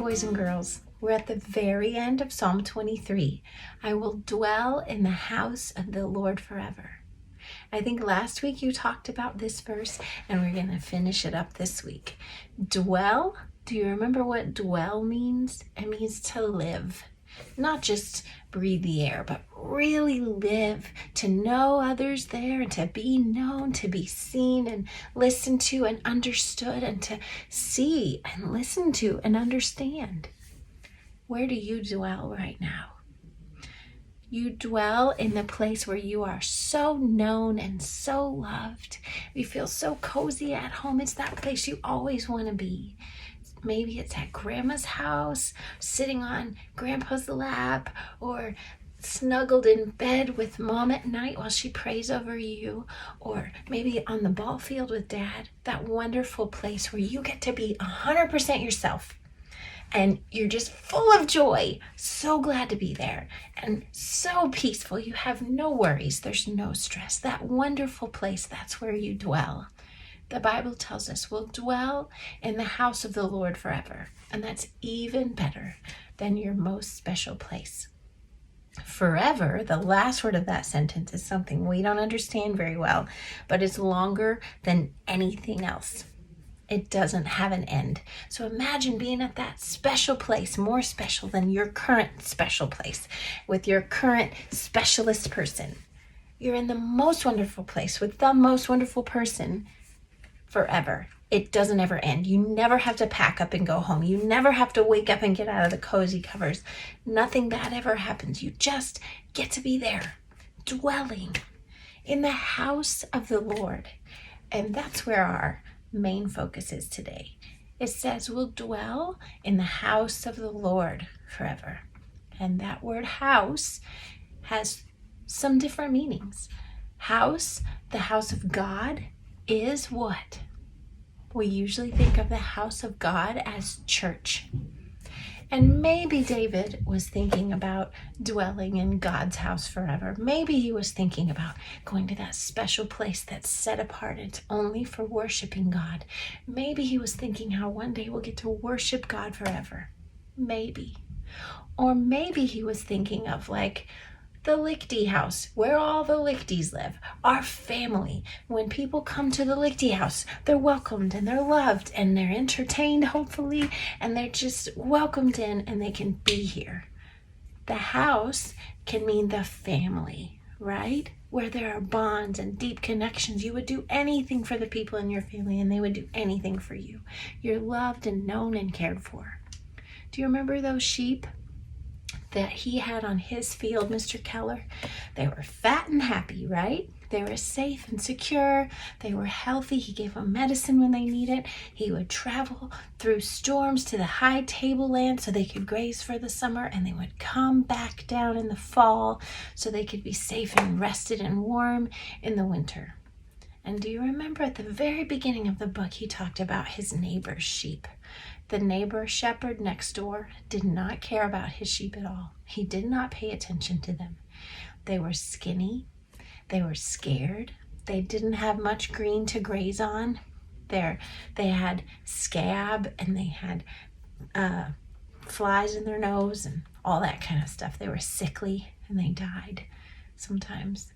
boys and girls. We're at the very end of Psalm 23. I will dwell in the house of the Lord forever. I think last week you talked about this verse, and we're going to finish it up this week. Dwell, do you remember what dwell means? It means to live. Not just breathe the air, but really live, to know others there and to be known, to be seen and listened to and understood, and to see and listen to and understand. Where do you dwell right now? You dwell in the place where you are so known and so loved. You feel so cozy at home. It's that place you always want to be. Maybe it's at grandma's house, sitting on grandpa's lap, or snuggled in bed with mom at night while she prays over you, or maybe on the ball field with dad. That wonderful place where you get to be 100% yourself. And you're just full of joy, so glad to be there, and so peaceful. You have no worries. There's no stress. That wonderful place, that's where you dwell. The Bible tells us we'll dwell in the house of the Lord forever. And that's even better than your most special place. Forever, the last word of that sentence, is something we don't understand very well, but it's longer than anything else. It doesn't have an end. So imagine being at that special place, more special than your current special place, with your current specialist person. You're in the most wonderful place with the most wonderful person forever. It doesn't ever end. You never have to pack up and go home. You never have to wake up and get out of the cozy covers. Nothing bad ever happens. You just get to be there, dwelling in the house of the Lord. And that's where our main focus is today. It says we'll dwell in the house of the Lord forever. And that word house has some different meanings. House, the house of God, is what? We usually think of the house of God as church. And maybe David was thinking about dwelling in God's house forever. Maybe he was thinking about going to that special place that's set apart. It's only for worshiping God. Maybe he was thinking how one day we'll get to worship God forever. Maybe. Or maybe he was thinking of like the Lichty house, where all the Lichtys live, our family. When people come to the Lichty house, they're welcomed and they're loved and they're entertained, hopefully, and they're just welcomed in and they can be here. The house can mean the family, right? Where there are bonds and deep connections. You would do anything for the people in your family and they would do anything for you. You're loved and known and cared for. Do you remember those sheep that he had on his field, Mr. Keller? They were fat and happy, right? They were safe and secure. They were healthy. He gave them medicine when they needed it. He would travel through storms to the high tableland so they could graze for the summer, and they would come back down in the fall so they could be safe and rested and warm in the winter. And do you remember at the very beginning of the book, he talked about his neighbor's sheep. The neighbor shepherd next door did not care about his sheep at all. He did not pay attention to them. They were skinny. They were scared. They didn't have much green to graze on. They had scab and they had flies in their nose and all that kind of stuff. They were sickly and they died sometimes.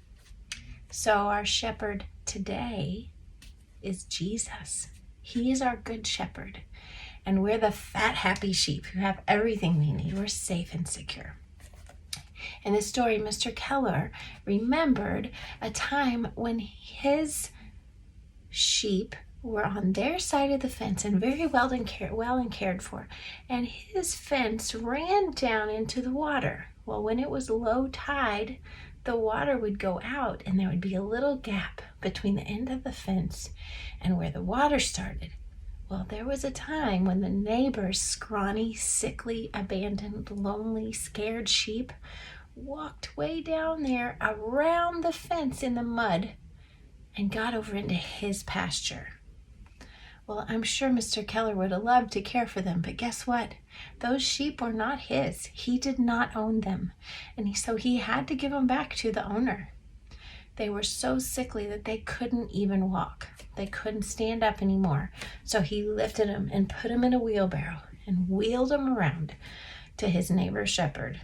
So our shepherd today is Jesus. He is our good shepherd. And we're the fat, happy sheep who have everything we need. We're safe and secure. In this story, Mr. Keller remembered a time when his sheep were on their side of the fence and very well and cared for. And his fence ran down into the water. Well, when it was low tide, the water would go out and there would be a little gap between the end of the fence and where the water started. Well, there was a time when the neighbor's scrawny, sickly, abandoned, lonely, scared sheep walked way down there around the fence in the mud and got over into his pasture. Well, I'm sure Mr. Keller would have loved to care for them, but guess what? Those sheep were not his. He did not own them, and so he had to give them back to the owner. They were so sickly that they couldn't even walk. They couldn't stand up anymore. So he lifted them and put them in a wheelbarrow and wheeled them around to his neighbor shepherd.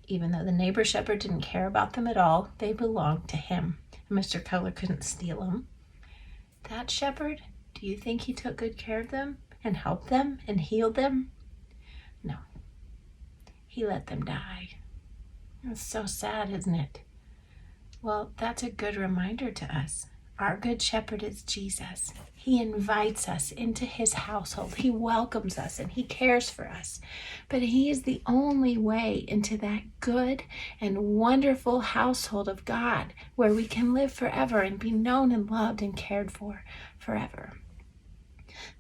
Even though the neighbor shepherd didn't care about them at all, they belonged to him. And Mr. Keller couldn't steal them. That shepherd, do you think he took good care of them and helped them and healed them? No. He let them die. It's so sad, isn't it? Well, that's a good reminder to us. Our good shepherd is Jesus. He invites us into his household. He welcomes us and he cares for us. But he is the only way into that good and wonderful household of God where we can live forever and be known and loved and cared for forever.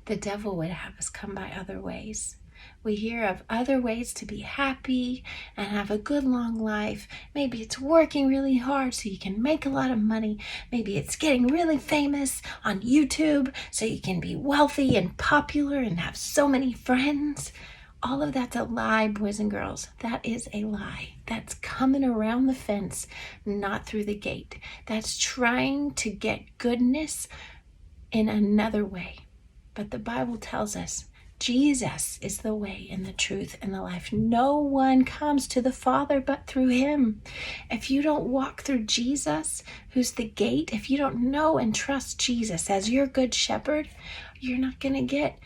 The devil would have us come by other ways. We hear of other ways to be happy and have a good long life. Maybe it's working really hard so you can make a lot of money. Maybe it's getting really famous on YouTube so you can be wealthy and popular and have so many friends. All of that's a lie, boys and girls. That is a lie. That's coming around the fence, not through the gate. That's trying to get goodness in another way. But the Bible tells us Jesus is the way and the truth and the life. No one comes to the Father but through him. If you don't walk through Jesus, who's the gate, if you don't know and trust Jesus as your good shepherd, you're not going to get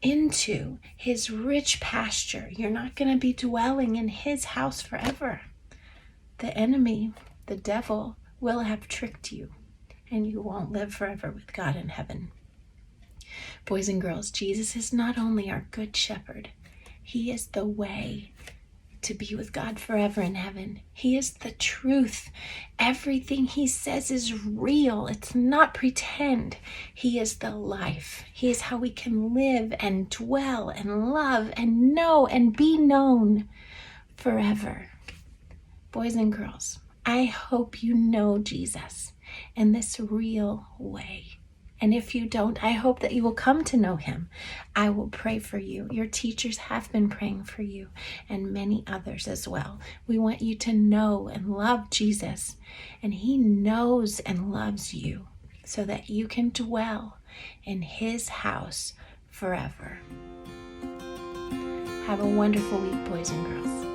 into his rich pasture. You're not going to be dwelling in his house forever. The enemy, the devil, will have tricked you, and you won't live forever with God in heaven. Boys and girls, Jesus is not only our good shepherd, he is the way to be with God forever in heaven. He is the truth. Everything he says is real. It's not pretend. He is the life. He is how we can live and dwell and love and know and be known forever. Boys and girls, I hope you know Jesus in this real way. And if you don't, I hope that you will come to know him. I will pray for you. Your teachers have been praying for you and many others as well. We want you to know and love Jesus, and he knows and loves you so that you can dwell in his house forever. Have a wonderful week, boys and girls.